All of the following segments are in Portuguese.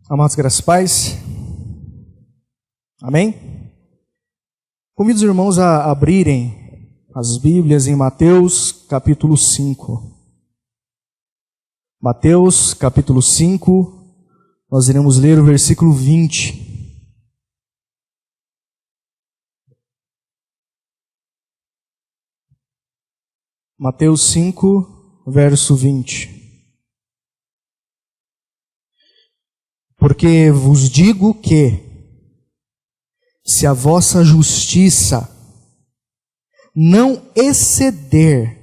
Amados, graças e paz. Amém? Convido os irmãos a abrirem as Bíblias em Mateus capítulo 5. Mateus capítulo 5, nós iremos ler o versículo 20. Mateus 5, verso 20. Porque vos digo que, se a vossa justiça não exceder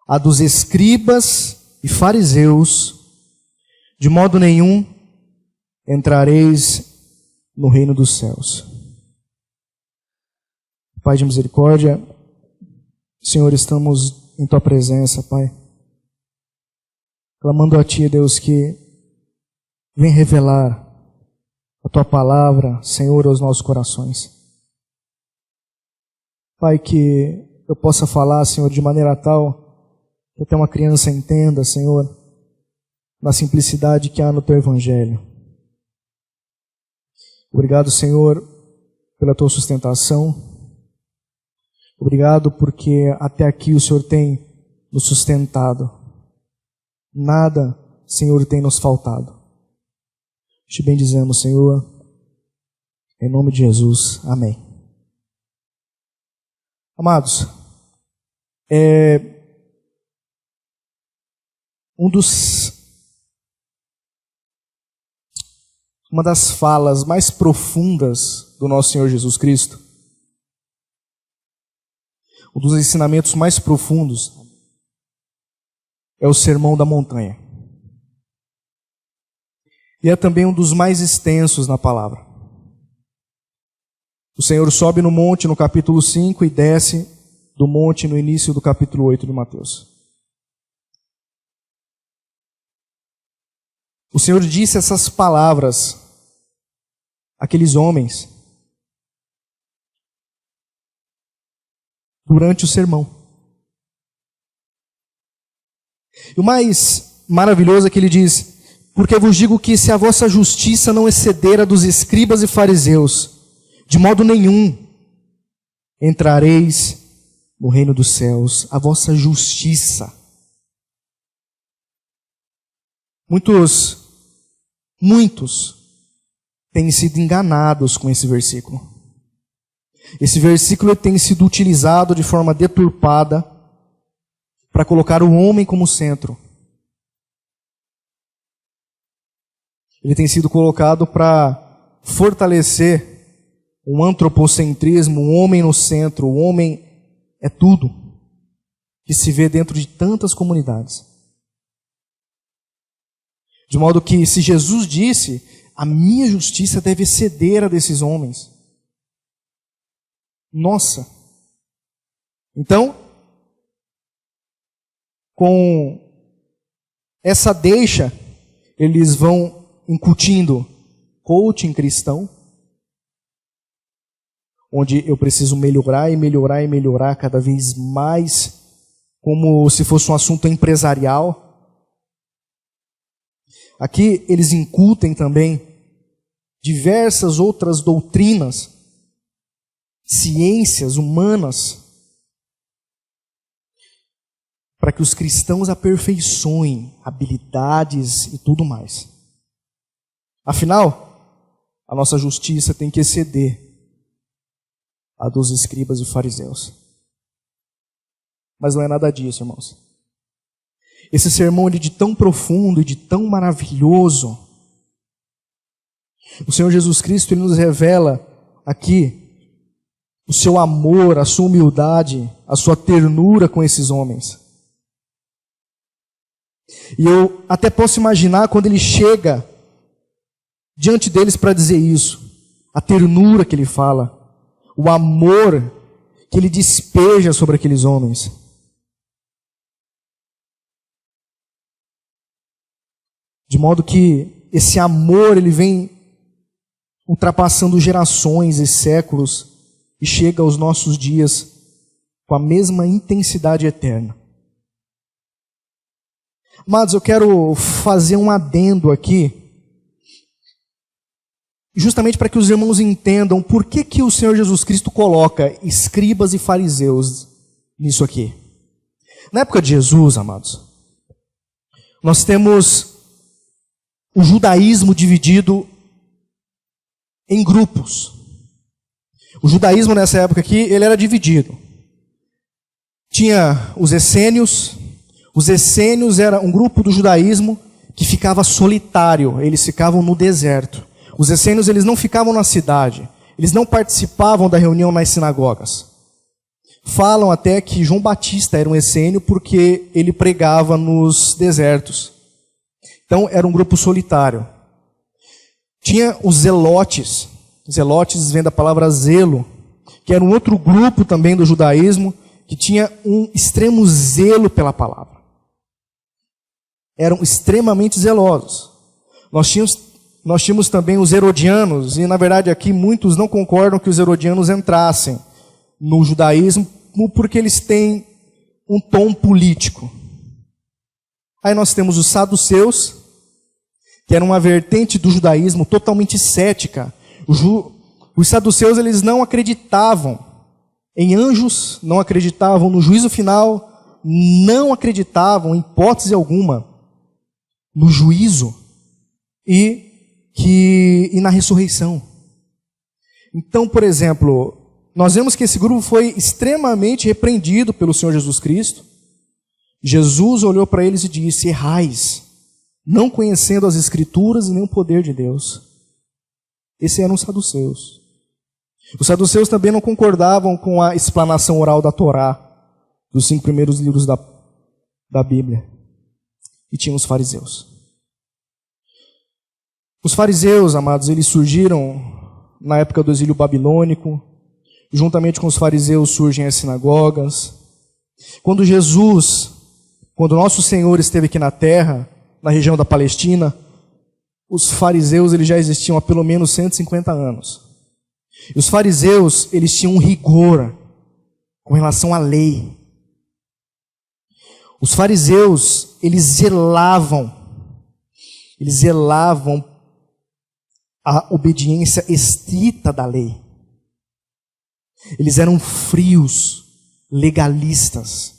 a dos escribas e fariseus, de modo nenhum entrareis no reino dos céus. Pai de misericórdia, Senhor, estamos em Tua presença, Pai, clamando a Ti, Deus, que vem revelar a Tua palavra, Senhor, aos nossos corações. Pai, que eu possa falar, Senhor, de maneira tal que até uma criança entenda, Senhor, na simplicidade que há no Teu Evangelho. Obrigado, Senhor, pela Tua sustentação. Obrigado porque até aqui o Senhor tem nos sustentado. Nada, Senhor, tem nos faltado. Te bendizemos, Senhor, em nome de Jesus. Amém. Amados, uma das falas mais profundas do nosso Senhor Jesus Cristo, um dos ensinamentos mais profundos, é o Sermão da Montanha. E é também um dos mais extensos na palavra. O Senhor sobe no monte no capítulo 5 e desce do monte no início do capítulo 8 de Mateus. O Senhor disse essas palavras àqueles homens durante o sermão. E o mais maravilhoso é que ele diz: porque vos digo que se a vossa justiça não exceder a dos escribas e fariseus, de modo nenhum entrareis no reino dos céus. A vossa justiça. Muitos têm sido enganados com esse versículo. Esse versículo tem sido utilizado de forma deturpada para colocar o homem como centro. Ele tem sido colocado para fortalecer um antropocentrismo, um homem no centro. O homem é tudo que se vê dentro de tantas comunidades. De modo que, se Jesus disse, a minha justiça deve exceder a desses homens. Nossa! Então, com essa deixa, eles vão incutindo coaching cristão, onde eu preciso melhorar e melhorar e melhorar cada vez mais, como se fosse um assunto empresarial. Aqui eles incutem também diversas outras doutrinas, ciências humanas, para que os cristãos aperfeiçoem habilidades e tudo mais. Afinal, a nossa justiça tem que exceder a dos escribas e fariseus. Mas não é nada disso, irmãos. Esse sermão é de tão profundo e de tão maravilhoso. O Senhor Jesus Cristo, Ele nos revela aqui o seu amor, a sua humildade, a sua ternura com esses homens. E eu até posso imaginar quando Ele chega diante deles para dizer isso, a ternura que Ele fala, o amor que Ele despeja sobre aqueles homens. De modo que esse amor, ele vem ultrapassando gerações e séculos e chega aos nossos dias com a mesma intensidade eterna. Amados, eu quero fazer um adendo aqui justamente para que os irmãos entendam por que o Senhor Jesus Cristo coloca escribas e fariseus nisso aqui. Na época de Jesus, amados, nós temos o judaísmo dividido em grupos. O judaísmo nessa época aqui, ele era dividido. Tinha os essênios. Os essênios era um grupo do judaísmo que ficava solitário, eles ficavam no deserto. Os essênios, eles não ficavam na cidade, eles não participavam da reunião nas sinagogas. Falam até que João Batista era um essênio porque ele pregava nos desertos. Então era um grupo solitário. Tinha os zelotes. Zelotes vem da palavra zelo, que era um outro grupo também do judaísmo que tinha um extremo zelo pela palavra. Eram extremamente zelosos. Nós tínhamos também os herodianos, e na verdade aqui muitos não concordam que os herodianos entrassem no judaísmo, porque eles têm um tom político. Aí nós temos os saduceus, que era uma vertente do judaísmo totalmente cética. Os saduceus, eles não acreditavam em anjos, não acreditavam no juízo final, não acreditavam, em hipótese alguma, no juízo e na ressurreição. Então, por exemplo, nós vemos que esse grupo foi extremamente repreendido pelo Senhor Jesus Cristo. Jesus olhou para eles e disse: errais, não conhecendo as Escrituras e nem o poder de Deus. Esses eram os saduceus. Os saduceus também não concordavam com a explanação oral da Torá, dos 5 primeiros livros da Bíblia. E tinham os fariseus. Os fariseus, amados, eles surgiram na época do exílio babilônico. Juntamente com os fariseus surgem as sinagogas. Quando nosso Senhor esteve aqui na terra, na região da Palestina, os fariseus eles já existiam há pelo menos 150 anos. E os fariseus, eles tinham um rigor com relação à lei. Os fariseus, eles zelavam a obediência estrita da lei. Eles eram frios, legalistas.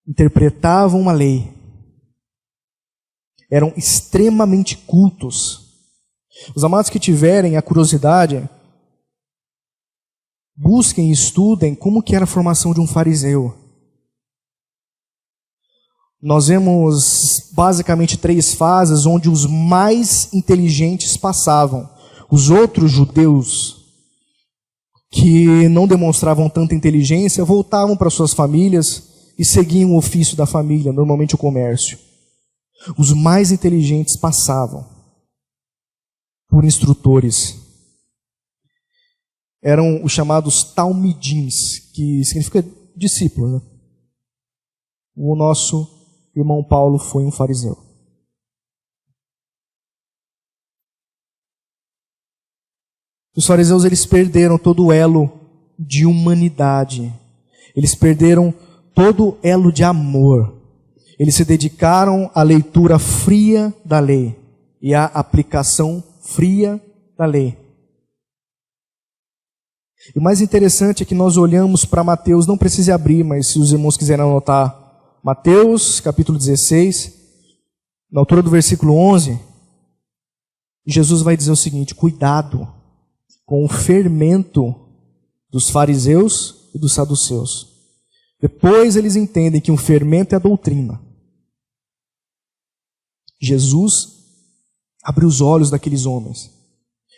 Interpretavam uma lei. Eram extremamente cultos. Os amados que tiverem a curiosidade, busquem e estudem como que era a formação de um fariseu. Nós vemos basicamente 3 fases onde os mais inteligentes passavam. Os outros judeus que não demonstravam tanta inteligência voltavam para suas famílias e seguiam o ofício da família, normalmente o comércio. Os mais inteligentes passavam por instrutores. Eram os chamados talmidins, que significa discípulo, né? O nosso irmão Paulo foi um fariseu. Os fariseus, eles perderam todo o elo de humanidade. Eles perderam todo o elo de amor. Eles se dedicaram à leitura fria da lei e à aplicação fria da lei. E o mais interessante é que nós olhamos para Mateus, não precisa abrir, mas se os irmãos quiserem anotar, Mateus, capítulo 16, na altura do versículo 11, Jesus vai dizer o seguinte: cuidado com o fermento dos fariseus e dos saduceus. Depois eles entendem que o fermento é a doutrina. Jesus abriu os olhos daqueles homens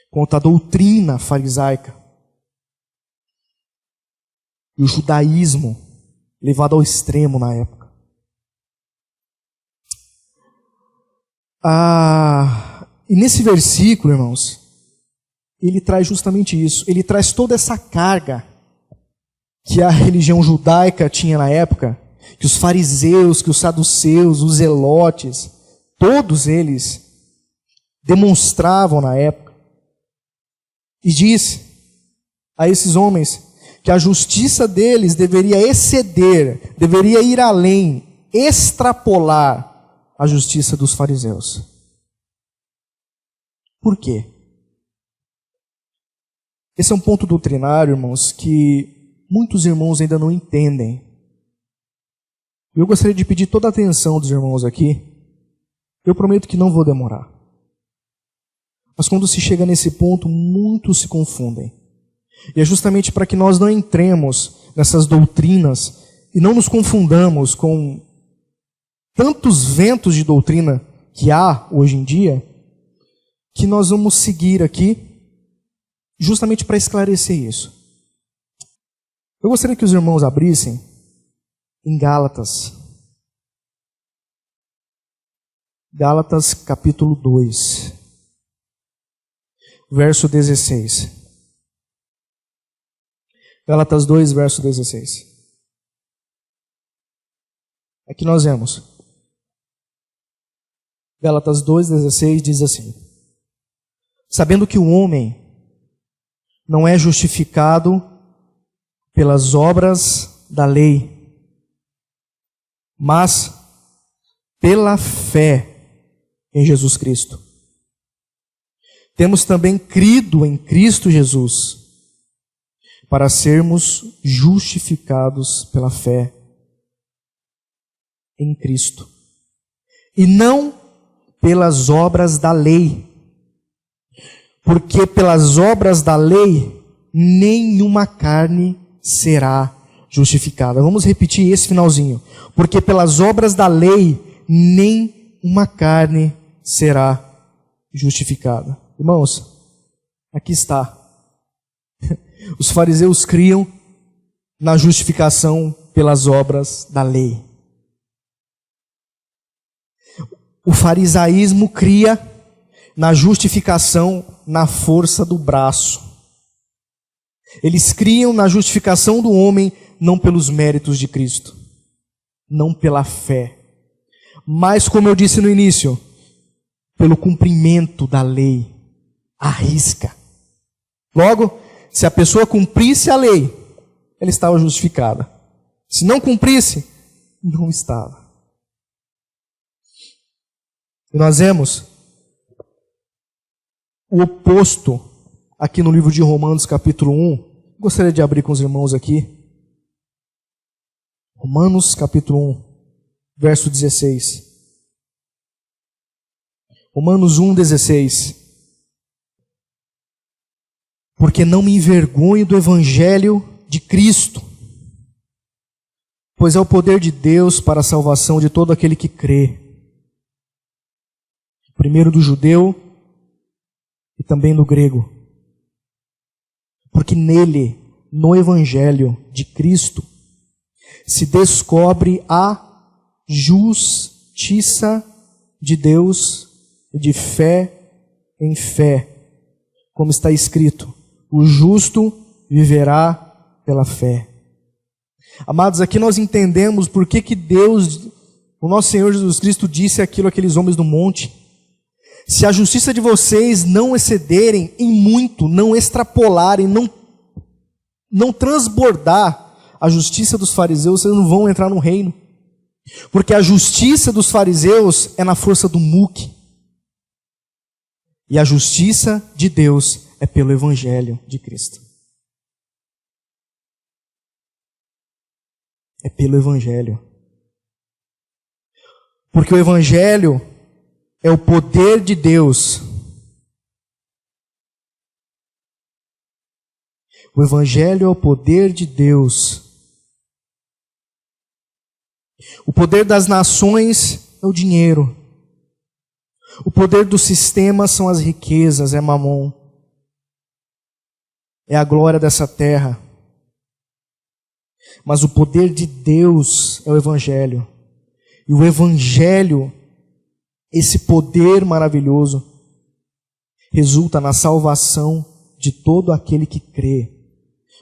quanto à doutrina farisaica. E o judaísmo levado ao extremo na época. E nesse versículo, irmãos, ele traz justamente isso. Ele traz toda essa carga que a religião judaica tinha na época, que os fariseus, que os saduceus, os zelotes, todos eles demonstravam na época. E diz a esses homens que a justiça deles deveria exceder, deveria ir além, extrapolar a justiça dos fariseus. Por quê? Esse é um ponto doutrinário, irmãos, que muitos irmãos ainda não entendem. Eu gostaria de pedir toda a atenção dos irmãos aqui. Eu prometo que não vou demorar. Mas quando se chega nesse ponto, muitos se confundem. E é justamente para que nós não entremos nessas doutrinas e não nos confundamos com tantos ventos de doutrina que há hoje em dia, que nós vamos seguir aqui justamente para esclarecer isso. Eu gostaria que os irmãos abrissem em Gálatas. Gálatas capítulo 2, verso 16. Gálatas 2, verso 16. Aqui nós vemos. Gálatas 2,16 diz assim: sabendo que o homem não é justificado pelas obras da lei, mas pela fé em Jesus Cristo. Temos também crido em Cristo Jesus, para sermos justificados pela fé em Cristo, e não pelas obras da lei, porque pelas obras da lei nenhuma carne será justificada. Vamos repetir esse finalzinho. Porque pelas obras da lei nem uma carne será justificada. Irmãos, aqui está. Os fariseus criam na justificação pelas obras da lei. O farisaísmo cria na justificação na força do braço. Eles criam na justificação do homem não pelos méritos de Cristo, não pela fé, mas, como eu disse no início, pelo cumprimento da lei, à risca. Logo, se a pessoa cumprisse a lei, ela estava justificada. Se não cumprisse, não estava. E nós vemos o oposto aqui no livro de Romanos, capítulo 1. Gostaria de abrir com os irmãos aqui. Romanos, capítulo 1, verso 16. Romanos 1, 16. Porque não me envergonho do evangelho de Cristo, pois é o poder de Deus para a salvação de todo aquele que crê. Primeiro do judeu e também do grego. Porque nele, no evangelho de Cristo, se descobre a justiça de Deus de fé em fé. Como está escrito, o justo viverá pela fé. Amados, aqui nós entendemos por que Deus, o nosso Senhor Jesus Cristo, disse aquilo àqueles homens do monte. Se a justiça de vocês não excederem em muito, não extrapolarem, não transbordar a justiça dos fariseus, vocês não vão entrar no reino. Porque a justiça dos fariseus é na força do muque. E a justiça de Deus é pelo evangelho de Cristo. É pelo evangelho. Porque o evangelho é o poder de Deus. O evangelho é o poder de Deus. O poder das nações é o dinheiro. O poder do sistema são as riquezas, é mamon. É a glória dessa terra. Mas o poder de Deus é o evangelho. E o evangelho, esse poder maravilhoso, resulta na salvação de todo aquele que crê.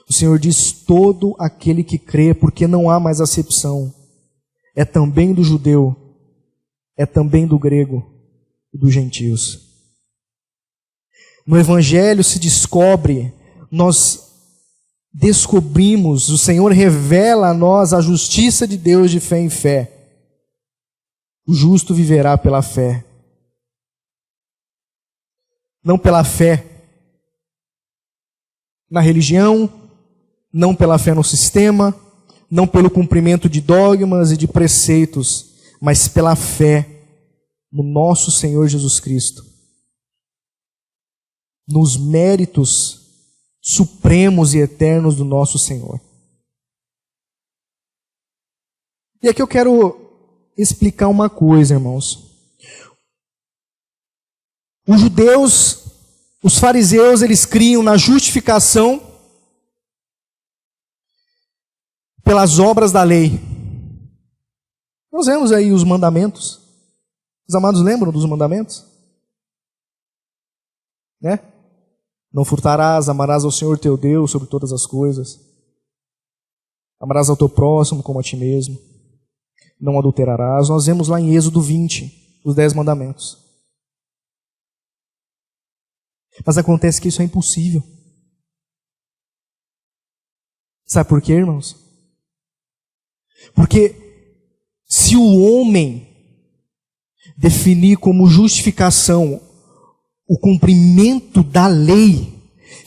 O Senhor diz todo aquele que crê, porque não há mais acepção. É também do judeu, é também do grego e dos gentios. No evangelho se descobre, nós descobrimos, o Senhor revela a nós a justiça de Deus de fé em fé. O justo viverá pela fé. Não pela fé na religião, não pela fé no sistema, não pelo cumprimento de dogmas e de preceitos, mas pela fé no nosso Senhor Jesus Cristo, nos méritos supremos e eternos do nosso Senhor. E aqui eu quero explicar uma coisa, irmãos. Os judeus, os fariseus, eles criam na justificação pelas obras da lei. Nós vemos aí os mandamentos. Os amados lembram dos mandamentos? Né? Não furtarás, amarás ao Senhor teu Deus sobre todas as coisas. Amarás ao teu próximo como a ti mesmo. Não adulterarás. Nós vemos lá em Êxodo 20, os 10 mandamentos. Mas acontece que isso é impossível. Sabe por quê, irmãos? Porque se o homem definir como justificação o cumprimento da lei,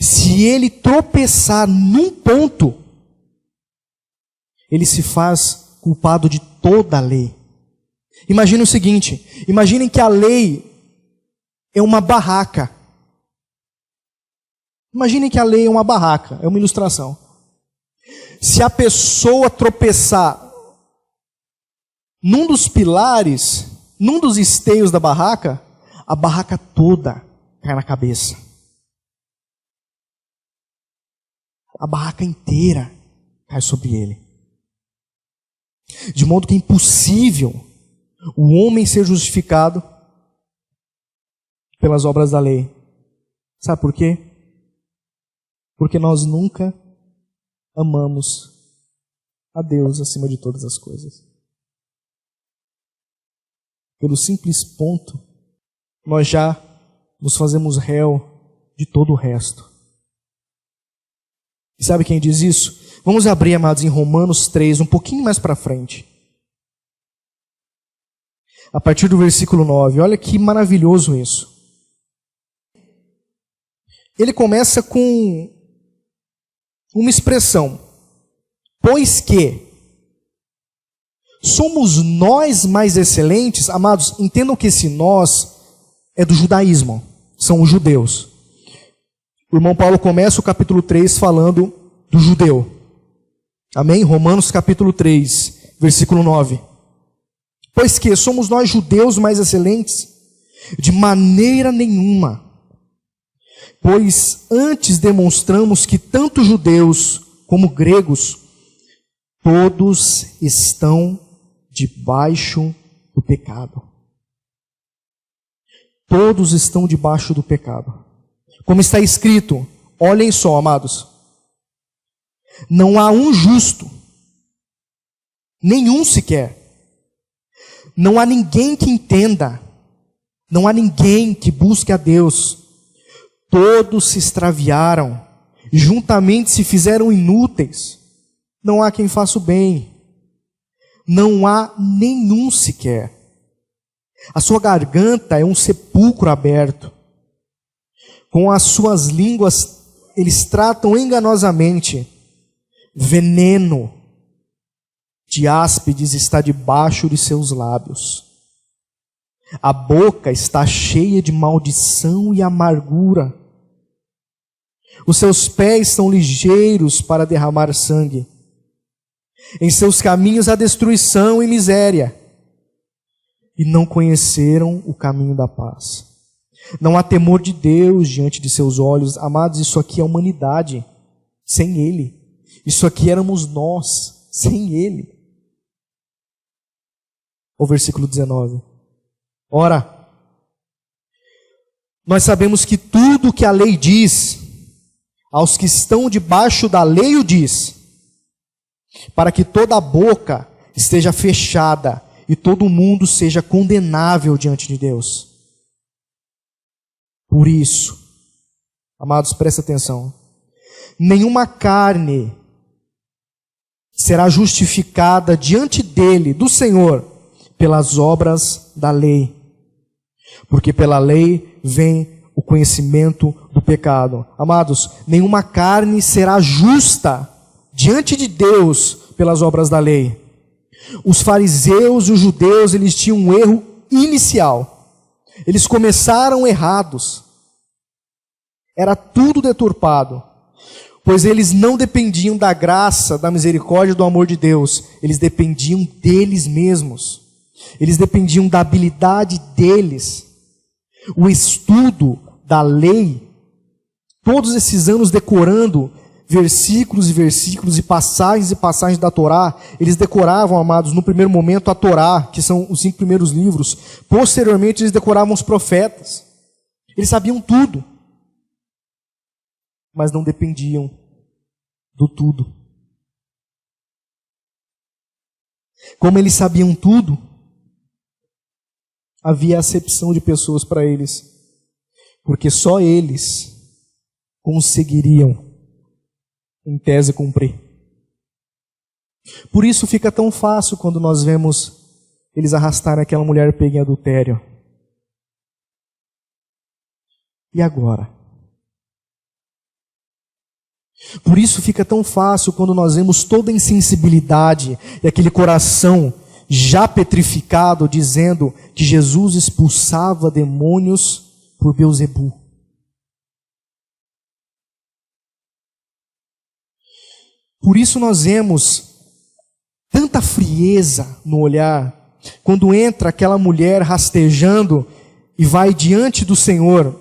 se ele tropeçar num ponto, ele se faz culpado de toda a lei. Imagine o seguinte, imaginem que a lei é uma barraca. Imaginem que a lei é uma barraca, é uma ilustração. Se a pessoa tropeçar num dos pilares, num dos esteios da barraca, a barraca toda cai na cabeça. A barraca inteira cai sobre ele. De modo que é impossível o homem ser justificado pelas obras da lei. Sabe por quê? Porque nós nunca amamos a Deus acima de todas as coisas. Pelo simples ponto, nós já nos fazemos réu de todo o resto. E sabe quem diz isso? Vamos abrir, amados, em Romanos 3, um pouquinho mais para frente. A partir do versículo 9. Olha que maravilhoso isso. Ele começa com uma expressão. Pois que somos nós mais excelentes. Amados, entendam que esse nós é do judaísmo. São os judeus. O irmão Paulo começa o capítulo 3 falando do judeu. Amém? Romanos capítulo 3, versículo 9. Pois que somos nós judeus mais excelentes? De maneira nenhuma. Pois antes demonstramos que tanto judeus como gregos, todos estão debaixo do pecado. Todos estão debaixo do pecado. Como está escrito, olhem só, amados. Não há um justo, nenhum sequer. Não há ninguém que entenda, não há ninguém que busque a Deus. Todos se extraviaram, juntamente se fizeram inúteis. Não há quem faça o bem, não há nenhum sequer. A sua garganta é um sepulcro aberto. Com as suas línguas eles tratam enganosamente. Veneno de áspides está debaixo de seus lábios. A boca está cheia de maldição e amargura. Os seus pés são ligeiros para derramar sangue. Em seus caminhos há destruição e miséria. E não conheceram o caminho da paz. Não há temor de Deus diante de seus olhos. Amados, isso aqui é a humanidade sem Ele. Isso aqui éramos nós sem Ele. O versículo 19. Ora, nós sabemos que tudo que a lei diz, aos que estão debaixo da lei o diz, para que toda a boca esteja fechada e todo mundo seja condenável diante de Deus. Por isso, amados, presta atenção, nenhuma carne será justificada diante dele, do Senhor, pelas obras da lei, porque pela lei vem o conhecimento do pecado. Amados, nenhuma carne será justa diante de Deus pelas obras da lei. Os fariseus e os judeus, eles tinham um erro inicial. Eles começaram errados. Era tudo deturpado. Pois eles não dependiam da graça, da misericórdia e do amor de Deus. Eles dependiam deles mesmos. Eles dependiam da habilidade deles. O estudo da lei, todos esses anos decorando versículos e versículos e passagens da Torá, eles decoravam, amados, no primeiro momento a Torá, que são os 5 primeiros livros. Posteriormente eles decoravam os profetas. Eles sabiam tudo, mas não dependiam do tudo. Como eles sabiam tudo, havia acepção de pessoas para eles, porque só eles conseguiriam, em tese, cumprir. Por isso fica tão fácil quando nós vemos eles arrastarem aquela mulher pega em adultério. E agora? Por isso fica tão fácil quando nós vemos toda a insensibilidade e aquele coração já petrificado dizendo que Jesus expulsava demônios por Beelzebu. Por isso nós vemos tanta frieza no olhar quando entra aquela mulher rastejando e vai diante do Senhor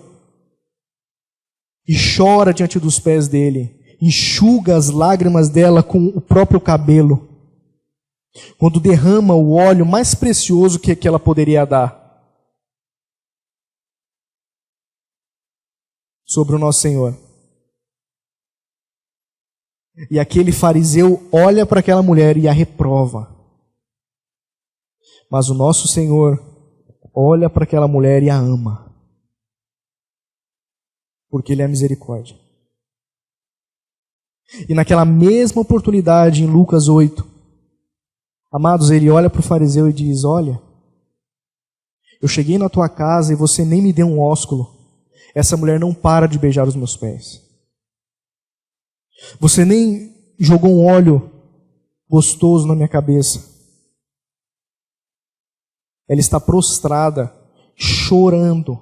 e chora diante dos pés dele, enxuga as lágrimas dela com o próprio cabelo, quando derrama o óleo mais precioso que ela poderia dar sobre o nosso Senhor. E aquele fariseu olha para aquela mulher e a reprova. Mas o nosso Senhor olha para aquela mulher e a ama, porque Ele é misericórdia. E naquela mesma oportunidade, em Lucas 8, amados, Ele olha para o fariseu e diz: olha, eu cheguei na tua casa e você nem me deu um ósculo. Essa mulher não para de beijar os meus pés. Você nem jogou um óleo gostoso na minha cabeça. Ela está prostrada, chorando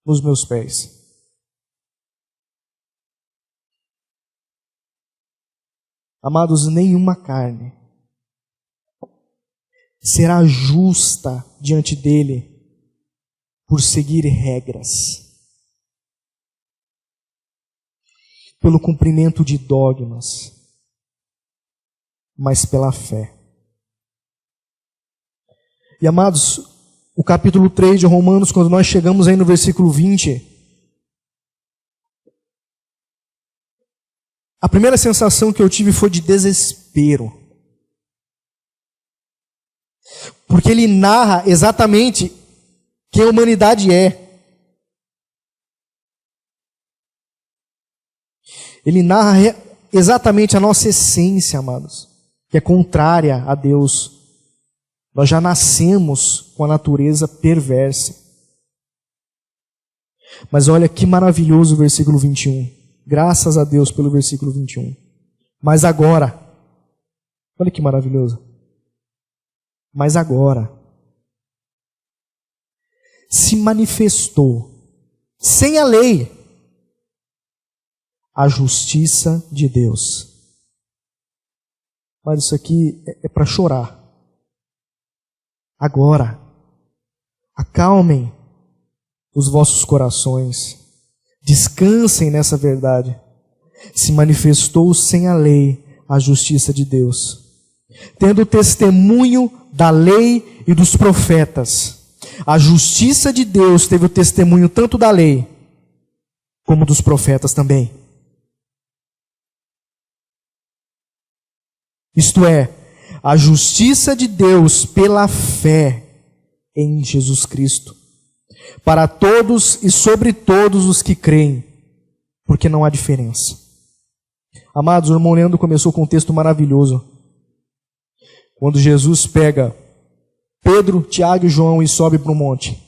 nos meus pés. Amados, nenhuma carne será justa diante dele por seguir regras, pelo cumprimento de dogmas, mas pela fé. E amados, o capítulo 3 de Romanos, quando nós chegamos aí no versículo 20, a primeira sensação que eu tive foi de desespero. Porque ele narra exatamente quem a humanidade é. Ele narra exatamente a nossa essência, amados, que é contrária a Deus. Nós já nascemos com a natureza perversa. Mas olha que maravilhoso o versículo 21. Graças a Deus pelo versículo 21. Mas agora, olha que maravilhoso. Mas agora se manifestou, sem a lei, a justiça de Deus. Mas isso aqui é para chorar. Agora, acalmem os vossos corações, descansem nessa verdade. Se manifestou sem a lei a justiça de Deus, tendo testemunho da lei e dos profetas. A justiça de Deus teve o testemunho tanto da lei como dos profetas também. Isto é, a justiça de Deus pela fé em Jesus Cristo, para todos e sobre todos os que creem, porque não há diferença. Amados, o irmão Leandro começou com um texto maravilhoso, quando Jesus pega Pedro, Tiago e João e sobe para o monte.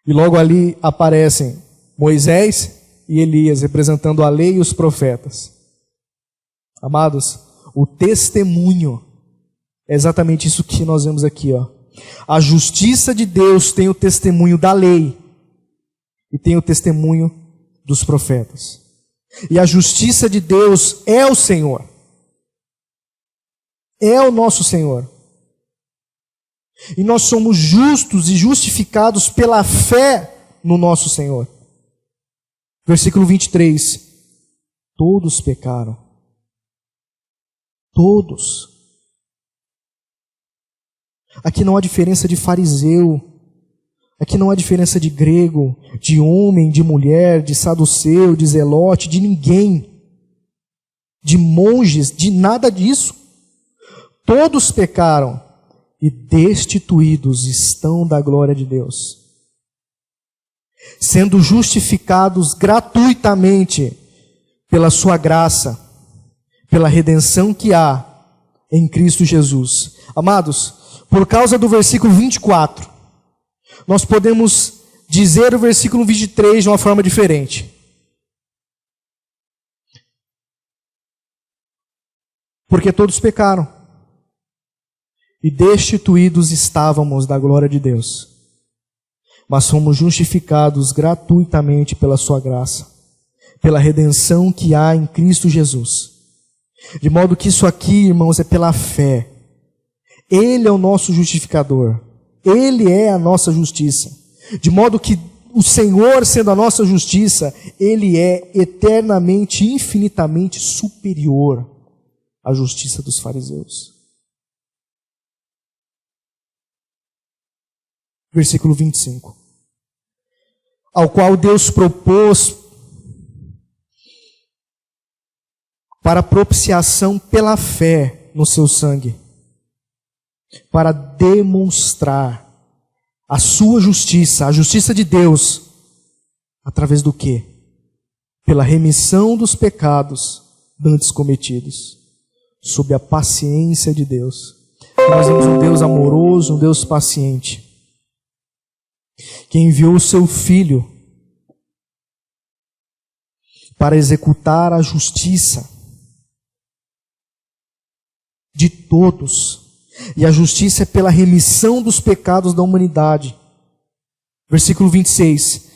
E logo ali aparecem Moisés e Elias, representando a lei e os profetas. Amados, o testemunho é exatamente isso que nós vemos aqui, ó. A justiça de Deus tem o testemunho da lei e tem o testemunho dos profetas. E a justiça de Deus é o Senhor. É o nosso Senhor. E nós somos justos e justificados pela fé no nosso Senhor. Versículo 23. Todos pecaram. Todos. Aqui não há diferença de fariseu. Aqui não há diferença de grego, de homem, de mulher, de saduceu, de zelote, de ninguém. De monges, de nada disso. Todos pecaram e destituídos estão da glória de Deus, sendo justificados gratuitamente pela sua graça, pela redenção que há em Cristo Jesus. Amados, por causa do versículo 24, nós podemos dizer o versículo 23 de uma forma diferente. Porque todos pecaram e destituídos estávamos da glória de Deus, mas fomos justificados gratuitamente pela sua graça, pela redenção que há em Cristo Jesus. De modo que isso aqui, irmãos, é pela fé. Ele é o nosso justificador. Ele é a nossa justiça. De modo que o Senhor, sendo a nossa justiça, Ele é eternamente, infinitamente superior à justiça dos fariseus. Versículo 25. Ao qual Deus propôs para propiciação pela fé no seu sangue, para demonstrar a sua justiça, a justiça de Deus, através do quê? Pela remissão dos pecados antes cometidos, sob a paciência de Deus. Nós temos um Deus amoroso, um Deus paciente, que enviou o seu Filho para executar a justiça de todos. E a justiça é pela remissão dos pecados da humanidade. Versículo 26.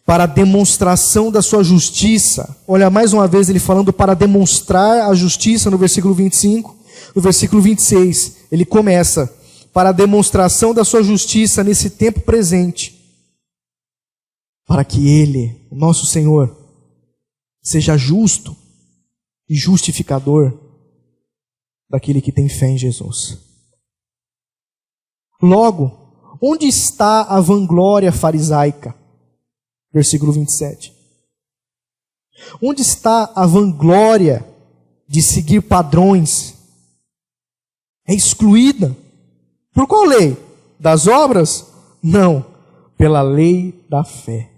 Para a demonstração da sua justiça. Olha, mais uma vez ele falando para demonstrar a justiça no versículo 25. No versículo 26, ele começa: para a demonstração da sua justiça nesse tempo presente, para que Ele, o nosso Senhor, seja justo e justificador daquele que tem fé em Jesus. Logo, onde está a vanglória farisaica? Versículo 27. Onde está a vanglória de seguir padrões? É excluída. Por qual lei? Das obras? Não, pela lei da fé.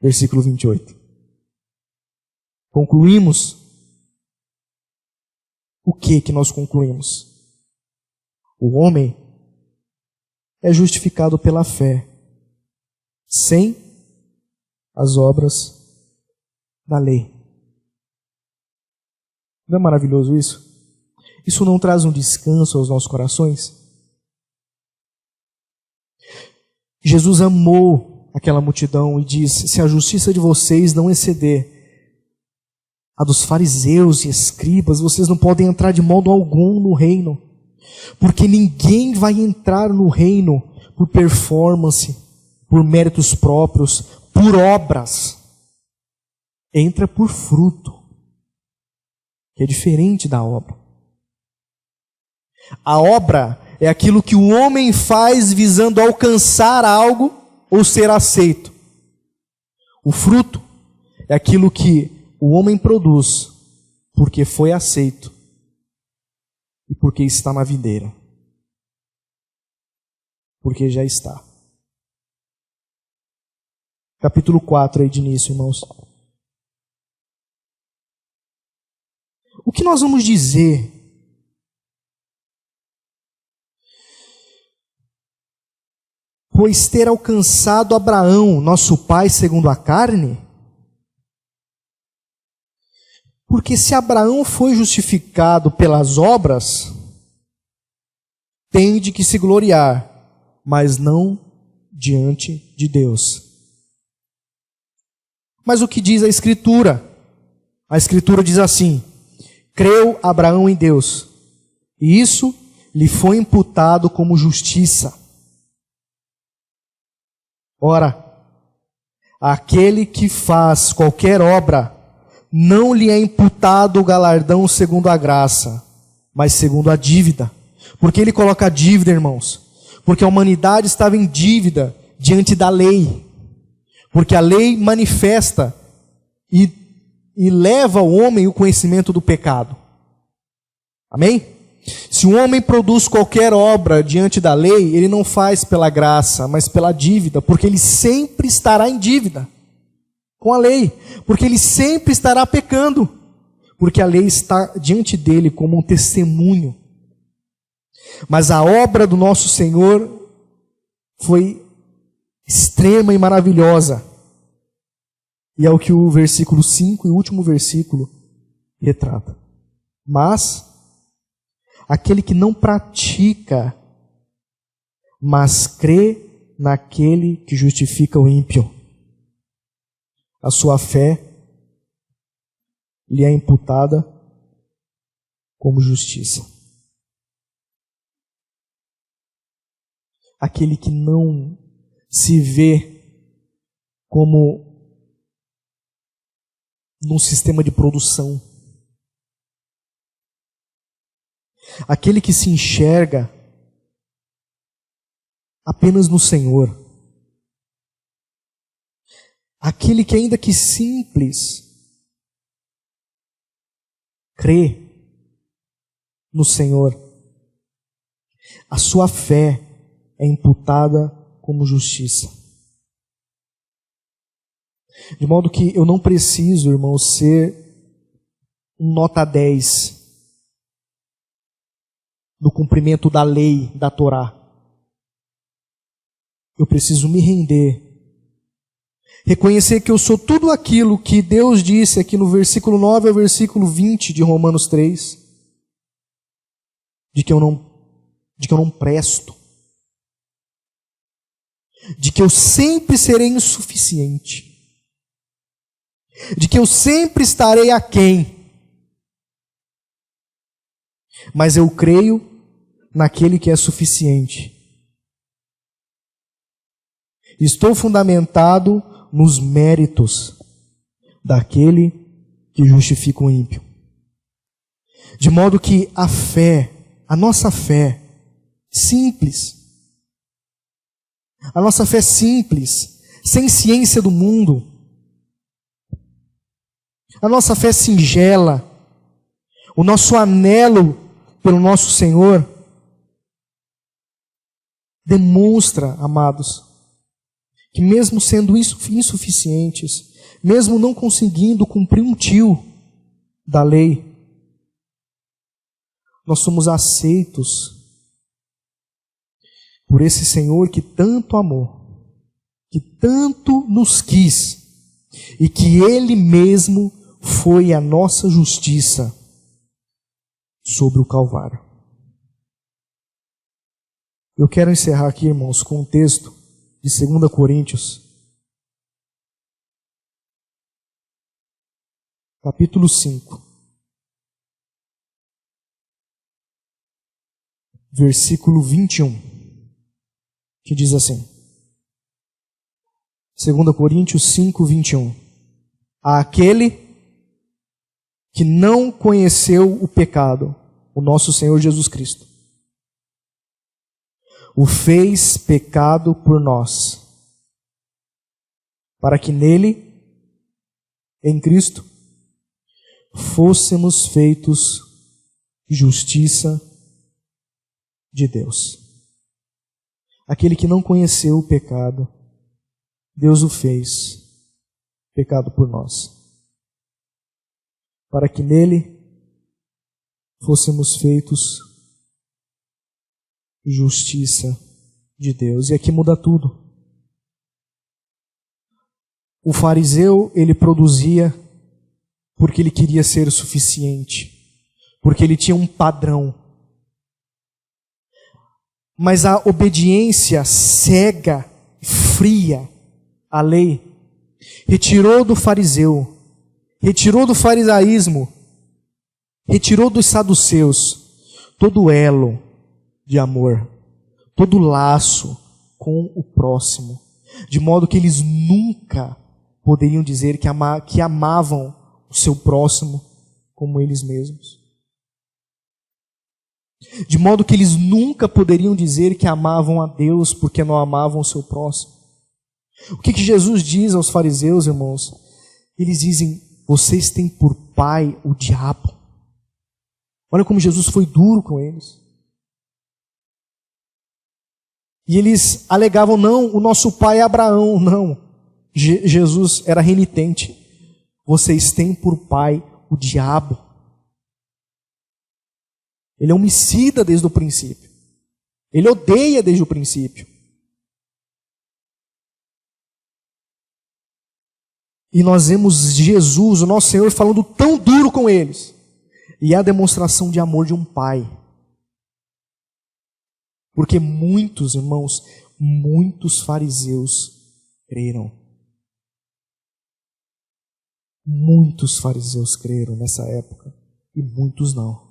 Versículo 28. Concluímos. O que nós concluímos? O homem é justificado pela fé, sem as obras da lei. Não é maravilhoso isso? Isso não traz um descanso aos nossos corações? Jesus amou aquela multidão e disse: se a justiça de vocês não exceder a dos fariseus e escribas, vocês não podem entrar de modo algum no reino. Porque ninguém vai entrar no reino por performance, por méritos próprios, por obras. Entra por fruto, que é diferente da obra. A obra é aquilo que o homem faz visando alcançar algo ou ser aceito. O fruto é aquilo que o homem produz porque foi aceito e porque está na videira. Porque já está. Capítulo 4 aí de início, irmãos. O que nós vamos dizer pois ter alcançado Abraão, nosso pai segundo a carne? Porque se Abraão foi justificado pelas obras, tem de que se gloriar, mas não diante de Deus. Mas o que diz a Escritura? A Escritura diz assim: creu Abraão em Deus, e isso lhe foi imputado como justiça. Ora, aquele que faz qualquer obra, não lhe é imputado o galardão segundo a graça, mas segundo a dívida. Por que ele coloca a dívida, irmãos? Porque a humanidade estava em dívida diante da lei. Porque a lei manifesta e leva ao homem o conhecimento do pecado. Amém? Se um homem produz qualquer obra diante da lei, ele não faz pela graça, mas pela dívida, porque ele sempre estará em dívida com a lei, porque ele sempre estará pecando, porque a lei está diante dele como um testemunho. Mas a obra do nosso Senhor foi extrema e maravilhosa. E é o que o versículo 5 e o último versículo retrata. Mas aquele que não pratica, mas crê naquele que justifica o ímpio, a sua fé lhe é imputada como justiça. Aquele que não se vê como num sistema de produção. Aquele que se enxerga apenas no Senhor. Aquele que, ainda que simples, crê no Senhor. A sua fé é imputada como justiça. De modo que eu não preciso, irmão, ser um nota 10 no cumprimento da lei da Torá. Eu preciso me render. Reconhecer que eu sou tudo aquilo que Deus disse aqui no versículo 9 ao versículo 20 de Romanos 3. De que eu não presto. De que eu sempre serei insuficiente. De que eu sempre estarei aquém. Mas eu creio naquele que é suficiente. Estou fundamentado nos méritos daquele que justifica o ímpio. De modo que a fé, a nossa fé simples, a nossa fé simples, sem ciência do mundo, a nossa fé singela, o nosso anelo pelo nosso Senhor, demonstra, amados, que mesmo sendo insuficientes, mesmo não conseguindo cumprir um tio da lei, nós somos aceitos por esse Senhor que tanto amou, que tanto nos quis, e que Ele mesmo foi a nossa justiça sobre o Calvário. Eu quero encerrar aqui, irmãos, com um texto de 2 Coríntios, capítulo 5, versículo 21, que diz assim, 2 Coríntios 5, 21. Aquele que não conheceu o pecado, o nosso Senhor Jesus Cristo, o fez pecado por nós, para que nele, em Cristo, fôssemos feitos justiça de Deus. Aquele que não conheceu o pecado, Deus o fez pecado por nós, para que nele fôssemos feitos justiça de Deus. E aqui muda tudo. O fariseu, ele produzia porque ele queria ser suficiente, porque ele tinha um padrão. Mas a obediência cega, fria à lei, retirou do fariseu, retirou do farisaísmo, retirou dos saduceus todo elo de amor, todo laço com o próximo, de modo que eles nunca poderiam dizer que amavam o seu próximo como eles mesmos. De modo que eles nunca poderiam dizer que amavam a Deus porque não amavam o seu próximo. O que Jesus diz aos fariseus, irmãos? Eles dizem: vocês têm por pai o diabo. Olha como Jesus foi duro com eles. E eles alegavam: não, o nosso pai é Abraão. Não, Jesus era renitente. Vocês têm por pai o diabo. Ele é homicida desde o princípio. Ele odeia desde o princípio. E nós vemos Jesus, o nosso Senhor, falando tão duro com eles. E é a demonstração de amor de um pai. Porque muitos, irmãos, muitos fariseus creram. Muitos fariseus creram nessa época. E muitos não.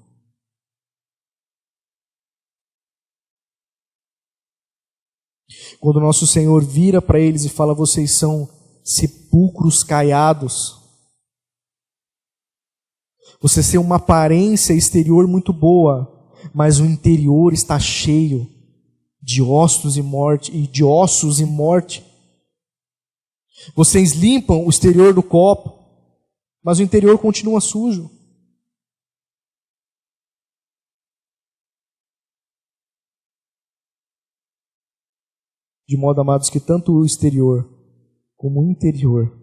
Quando o nosso Senhor vira para eles e fala: vocês são sepulcros caiados. Vocês têm uma aparência exterior muito boa, mas o interior está cheio de ossos e morte, Vocês limpam o exterior do copo, mas o interior continua sujo. De modo, amados, que tanto o exterior como o interior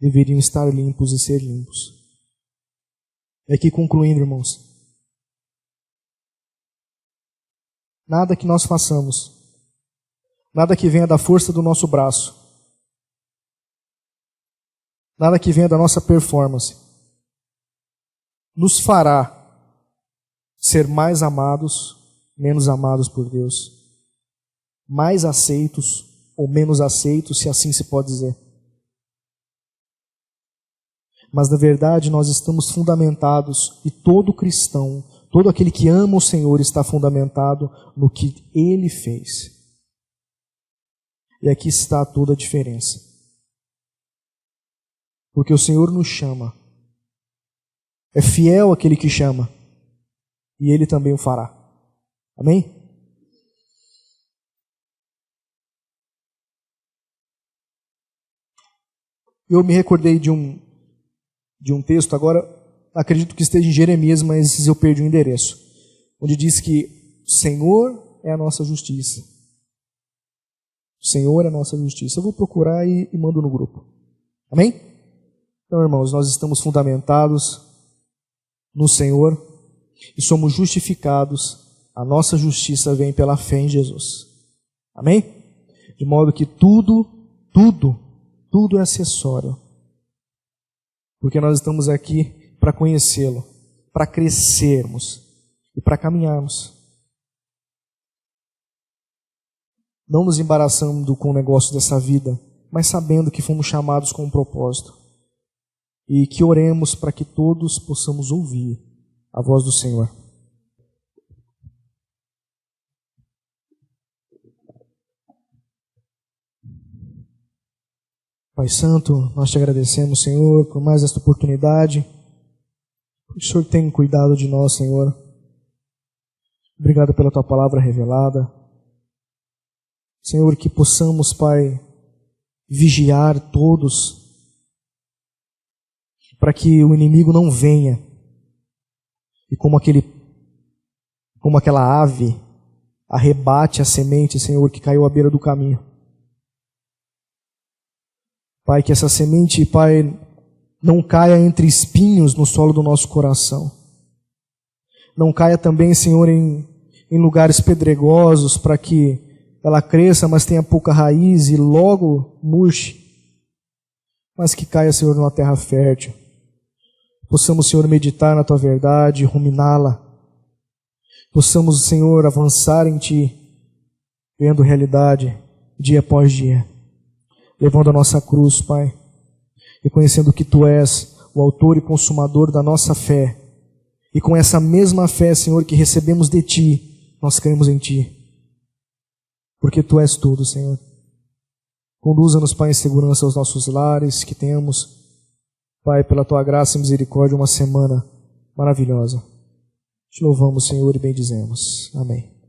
deveriam estar limpos e ser limpos. E aqui concluindo, irmãos, nada que nós façamos, nada que venha da força do nosso braço, nada que venha da nossa performance, nos fará ser mais amados, menos amados por Deus, mais aceitos ou menos aceitos, se assim se pode dizer. Mas na verdade nós estamos fundamentados, e todo cristão, todo aquele que ama o Senhor está fundamentado no que Ele fez. E aqui está toda a diferença. Porque o Senhor nos chama. É fiel aquele que chama. E Ele também o fará. Amém? Eu me recordei de um texto, agora acredito que esteja em Jeremias, mas eu perdi o endereço, onde diz que o Senhor é a nossa justiça. O Senhor é a nossa justiça. Eu vou procurar e mando no grupo. Amém? Então, irmãos, nós estamos fundamentados no Senhor e somos justificados. A nossa justiça vem pela fé em Jesus. Amém? De modo que tudo é acessório. Porque nós estamos aqui para conhecê-lo, para crescermos e para caminharmos. Não nos embaraçando com o negócio dessa vida, mas sabendo que fomos chamados com um propósito. E que oremos para que todos possamos ouvir a voz do Senhor. Pai Santo, nós te agradecemos, Senhor, por mais esta oportunidade. O Senhor tem cuidado de nós, Senhor. Obrigado pela tua palavra revelada. Senhor, que possamos, Pai, vigiar todos, para que o inimigo não venha e como aquela ave arrebate a semente, Senhor, que caiu à beira do caminho. Pai, que essa semente, Pai, não caia entre espinhos no solo do nosso coração, não caia também, Senhor, em lugares pedregosos, para que ela cresça, mas tenha pouca raiz e logo murche, mas que caia, Senhor, numa terra fértil. Possamos, Senhor, meditar na Tua verdade, ruminá-la. Possamos, Senhor, avançar em Ti, vendo realidade dia após dia, levando a nossa cruz, Pai, reconhecendo que Tu és o autor e consumador da nossa fé. E com essa mesma fé, Senhor, que recebemos de Ti, nós cremos em Ti. Porque Tu és tudo, Senhor. Conduza-nos, Pai, em segurança aos nossos lares, que tenhamos, Pai, pela Tua graça e misericórdia, uma semana maravilhosa. Te louvamos, Senhor, e bendizemos. Amém.